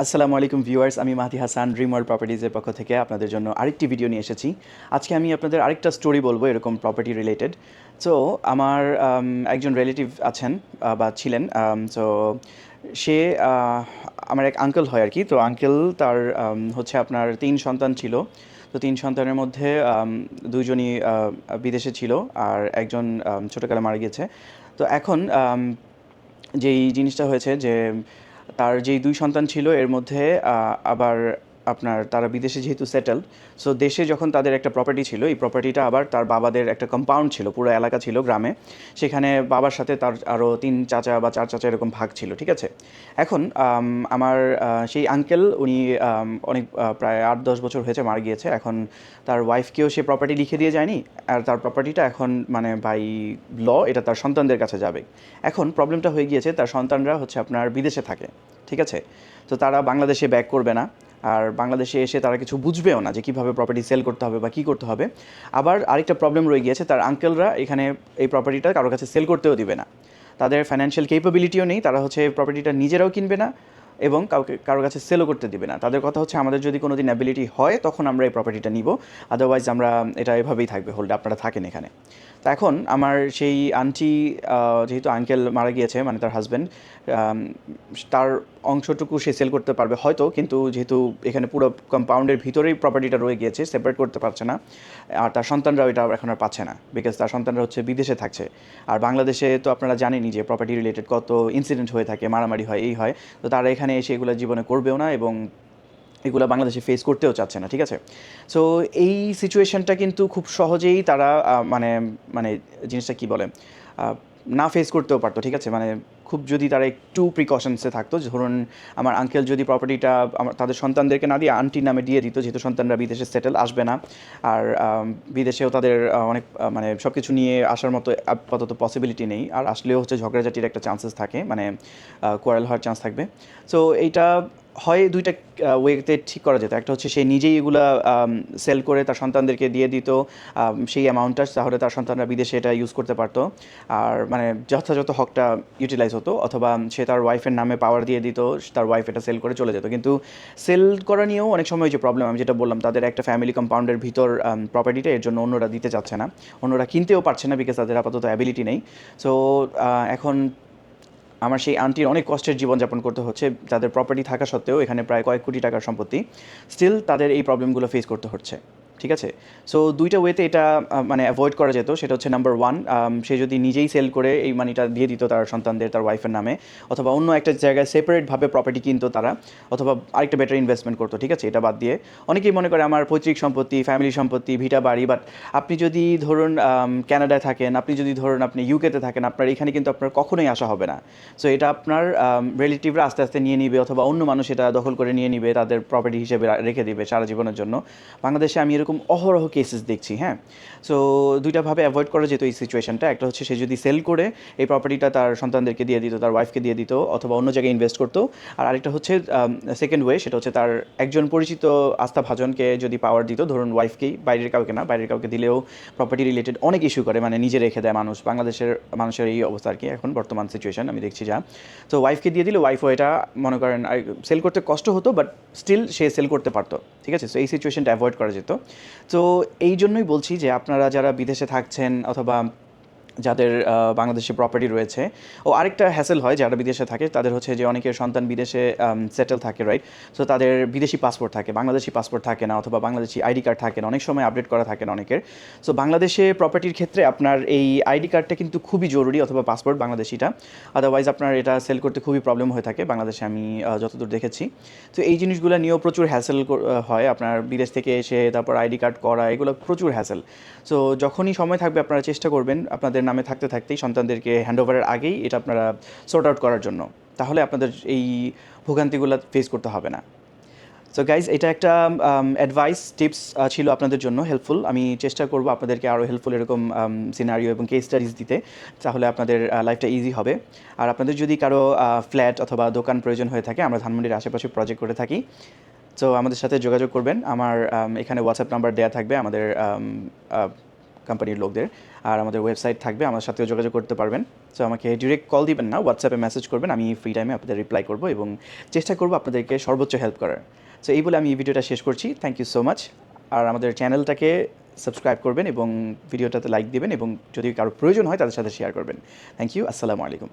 আসসালামু আলাইকুম ভিউয়ার্স, আমি মাহদি হাসান ড্রিম ওয়ার্ল্ড প্রপার্টিজের পক্ষ থেকে আপনাদের জন্য আরেকটি ভিডিও নিয়ে এসেছি। আজকে আমি আপনাদের আরেকটা স্টোরি বলবো এরকম প্রপার্টি রিলেটেড। সো আমার একজন রিলেটিভ আছেন বা ছিলেন। সো সে আমার এক আঙ্কেল হয় আর কি। তো আঙ্কেল তার হচ্ছে আপনার ৩ সন্তান ছিল। তো ৩ সন্তানের মধ্যে ২ জনই বিদেশে ছিল আর একজন ছোটোকালে মারা গিয়েছে। তো এখন যেই জিনিসটা হয়েছে যে তার যেই ২ সন্তান ছিল এর মধ্যে আবার আপনার তারা বিদেশে যেহেতু সেটেলড, সো দেশে যখন তাদের একটা প্রপার্টি ছিল, এই প্রপার্টিটা আবার তার বাবাদের একটা কম্পাউন্ড ছিল, পুরো এলাকা ছিল গ্রামে। সেখানে বাবার সাথে তার আরও ৩ চাচা বা ৪ চাচা এরকম ভাগ ছিল, ঠিক আছে? এখন আমার সেই আঙ্কেল উনি অনেক প্রায় ৮-১০ বছর হয়েছে মারা গিয়েছে। এখন তার ওয়াইফকেও সে প্রপার্টি লিখে দিয়ে যায়নি। আর তার প্রপার্টিটা এখন মানে বাই ল এটা তার সন্তানদের কাছে যাবে। এখন প্রবলেমটা হয়ে গিয়েছে তার সন্তানরা হচ্ছে আপনার বিদেশে থাকে, ঠিক আছে? তো তারা বাংলাদেশে ব্যাক করবে না। আর বাংলাদেশে এসে তারা কিছু বুঝবেও না যে কীভাবে প্রপার্টি সেল করতে হবে বা কী করতে হবে। আবার আরেকটা প্রবলেম রয়ে গিয়েছে, তার আঙ্কেলরা এখানে এই প্রপার্টিটা কারো কাছে সেল করতেও দিবে না। তাদের ফাইন্যান্সিয়াল ক্যাপাবিলিটিও নেই, তারা হচ্ছে প্রপার্টিটা নিজেরাও কিনবে না এবং কারোর কাছে সেলও করতে দিবে না। তাদের কথা হচ্ছে আমাদের যদি কোনো দিন অ্যাবিলিটি হয় তখন আমরা এই প্রপার্টিটা নিব, আদারওয়াইজ আমরা এটা এভাবেই থাকবে, হোল্ডে আপনারা থাকেন এখানে। তো এখন আমার সেই আন্টি যেহেতু আঙ্কেল মারা গিয়েছে মানে তার হাজব্যান্ড, তার অংশটুকু সে সেল করতে পারবে হয়তো, কিন্তু যেহেতু এখানে পুরো কম্পাউন্ডের ভিতরেই প্রপার্টিটা রয়ে গিয়েছে, সেপারেট করতে পারছে না। আর তার সন্তানরাও এটা এখন আর পাচ্ছে না, বিকজ তার সন্তানরা হচ্ছে বিদেশে থাকছে। আর বাংলাদেশে তো আপনারা জানেনই যে প্রপার্টি রিলেটেড কত ইনসিডেন্ট হয়ে থাকে, মারামারি হয়, এই হয়। তো তারা এখানে এসে এগুলো জীবনে করবেও না এবং এগুলো বাংলাদেশে ফেস করতেও চাচ্ছে না, ঠিক আছে? সো এই সিচুয়েশনটা কিন্তু খুব সহজেই তারা মানে মানে জিনিসটা কী বলে, না ফেস করতেও পারতো, ঠিক আছে? মানে খুব যদি তারা একটু প্রিকশনসে থাকতো, ধরুন আমার আঙ্কেল যদি প্রপার্টিটা তাদের সন্তানদেরকে না দিয়ে আন্টির নামে দিয়ে দিত, যেহেতু সন্তানরা বিদেশে সেটেল, আসবে না। আর বিদেশেও তাদের অনেক মানে সব কিছু নিয়ে আসার মতো আপাতত পসিবিলিটি নেই। আর আসলেও হচ্ছে ঝগড়াঝাটির একটা চান্সেস থাকে, মানে কোয়ারেল হওয়ার চান্স থাকবে। সো এইটা হয় ২টা ওয়েতে ঠিক করা যেত। একটা হচ্ছে সে নিজেই এগুলা সেল করে তার সন্তানদেরকে দিয়ে দিত সেই অ্যামাউন্টটা, তাহলে তার সন্তানরা বিদেশে এটা ইউজ করতে পারতো। আর মানে যথাযথ হকটা ইউটিলাইজ হতো, অথবা সে তার ওয়াইফের নামে পাওয়ার দিয়ে দিত, তার ওয়াইফ এটা সেল করে চলে যেত। কিন্তু সেল করা নিয়েও অনেক সময় যে প্রবলেম, আমি যেটা বললাম, তাদের একটা ফ্যামিলি কম্পাউন্ডের ভিতর প্রপার্টিটা, এর জন্য অন্যরা দিতে চাচ্ছে না, অন্যরা কিনতেও পারছে না, বিকজ তাদের আপাতত অ্যাবিলিটি নেই। সো এখন আমার সেই আন্টির অনেক কষ্টের জীবনযাপন করতে হচ্ছে, তাদের প্রপার্টি থাকা সত্ত্বেও এখানে প্রায় কয়েক কোটি টাকার সম্পত্তি, স্টিল তাদের এই প্রবলেমগুলো ফেস করতে হচ্ছে, ঠিক আছে? সো ২টা ওয়েতে এটা মানে অ্যাভয়েড করা যেত। সেটা হচ্ছে নাম্বার 1, সে যদি নিজেই সেল করে এই মানিটা দিয়ে দিত তার সন্তানদের, তার ওয়াইফের নামে, অথবা অন্য একটা জায়গায় সেপারেটভাবে প্রপার্টি কিনতো তারা, অথবা আরেকটা বেটার ইনভেস্টমেন্ট করতো, ঠিক আছে? এটা বাদ দিয়ে অনেকেই মনে করে আমার পৈতৃক সম্পত্তি, ফ্যামিলি সম্পত্তি, ভিটা বাড়ি, বাট আপনি যদি ধরুন ক্যানাডায় থাকেন, আপনি যদি ধরুন আপনি ইউকেতে থাকেন, আপনার এখানে কিন্তু আপনার কখনোই আসা হবে না। সো এটা আপনার রিলেটিভরা আস্তে আস্তে নিয়ে নিবে, অথবা অন্য মানুষ এটা দখল করে নিয়ে নিবে, তাদের প্রপার্টি হিসেবে রেখে দিবে সারা জীবনের জন্য। বাংলাদেশে আমি এরকম অহরহ কেসেস দেখছি, হ্যাঁ? সো ২টাভাবে অ্যাভয়েড করা যেত এই সিচুয়েশনটা। একটা হচ্ছে সে যদি সেল করে এই প্রপার্টিটা তার সন্তানদেরকে দিয়ে দিত, তার ওয়াইফকে দিয়ে দিত, অথবা অন্য জায়গায় ইনভেস্ট করতো। আর আরেকটা হচ্ছে সেকেন্ড ওয়ে, সেটা হচ্ছে তার একজন পরিচিত আস্থাভাজনকে যদি পাওয়ার দিত, ধরুন ওয়াইফকেই, বাইরের কাউকে না, বাইরের কাউকে দিলেও প্রপার্টি রিলেটেড অনেক ইস্যু করে, মানে নিজে রেখে দেয় মানুষ। বাংলাদেশের মানুষের এই অবস্থা আর কি এখন বর্তমান সিচুয়েশন আমি দেখছি যা। তো ওয়াইফকে দিয়ে দিলে ওয়াইফও এটা মনে করেন সেল করতে কষ্ট হতো, বাট স্টিল সে সেল করতে পারতো, ঠিক আছে? সো এই সিচুয়েশনটা অ্যাভয়েড করা যেত। তো এই জন্যই বলছি যে আপনারা যারা বিদেশে থাকছেন, অথবা যাদের বাংলাদেশে প্রপার্টি রয়েছে, ও আরেকটা হ্যাসেল হয় যারা বিদেশে থাকে, তাদের হচ্ছে যে অনেকের সন্তান বিদেশে সেটেল থাকে, রাইট? সো তাদের বিদেশি পাসপোর্ট থাকে, বাংলাদেশি পাসপোর্ট থাকে না, অথবা বাংলাদেশি আইডি কার্ড থাকে না, অনেক সময় আপডেট করা থাকে না অনেকের। সো বাংলাদেশে প্রপার্টির ক্ষেত্রে আপনার এই আইডি কার্ডটা কিন্তু খুবই জরুরি, অথবা পাসপোর্ট বাংলাদেশিটা, আদারওয়াইজ আপনার এটা সেল করতে খুবই প্রবলেম হয়ে থাকে বাংলাদেশে, আমি যতদূর দেখেছি। তো এই জিনিসগুলো নিয়েও প্রচুর হ্যাসেল হয়, আপনার বিদেশ থেকে এসে তারপর আইডি কার্ড করা, এগুলো প্রচুর হ্যাসেল। সো যখনই সময় থাকবে আপনারা চেষ্টা করবেন আপনাদের নামে থাকতে থাকতেই সন্তানদেরকে হ্যান্ডওভারের আগেই এটা আপনারা সর্ট আউট করার জন্য, তাহলে আপনাদের এই ভোগান্তিগুলো ফেস করতে হবে না। সো গাইজ, এটা একটা অ্যাডভাইস টিপস ছিল আপনাদের জন্য, হেল্পফুল। আমি চেষ্টা করব আপনাদেরকে আরও হেল্পফুল এরকম সিনারিও এবং কেস স্টাডিজ দিতে, তাহলে আপনাদের লাইফটা ইজি হবে। আর আপনাদের যদি কারো ফ্ল্যাট অথবা দোকান প্রয়োজন হয়ে থাকে, আমরা ধানমন্ডির আশেপাশে প্রজেক্ট করে থাকি। সো আমাদের সাথে যোগাযোগ করবেন, আমার এখানে হোয়াটসঅ্যাপ নাম্বার দেওয়া থাকবে, আমাদের কোম্পানির লোকদের। আর আমাদের ওয়েবসাইট থাকবে, আমার সাথেও যোগাযোগ করতে পারবেন। সো আমাকে ডিরেক্ট কল দিবেন না, হোয়াটসঅ্যাপে মেসেজ করবেন, আমি ফ্রি টাইমে আপনাদের রিপ্লাই করব এবং চেষ্টা করব আপনাদেরকে সর্বোচ্চ হেল্প করার। সো এই বলে আমি এই ভিডিওটা শেষ করছি। Thank you so much. আর আমাদের চ্যানেলটাকে সাবস্ক্রাইব করবেন এবং ভিডিওটাতে লাইক দিবেন এবং যদি কারো প্রয়োজন হয় তাদের সাথে শেয়ার করবেন। Thank you. আসসালামু আলাইকুম।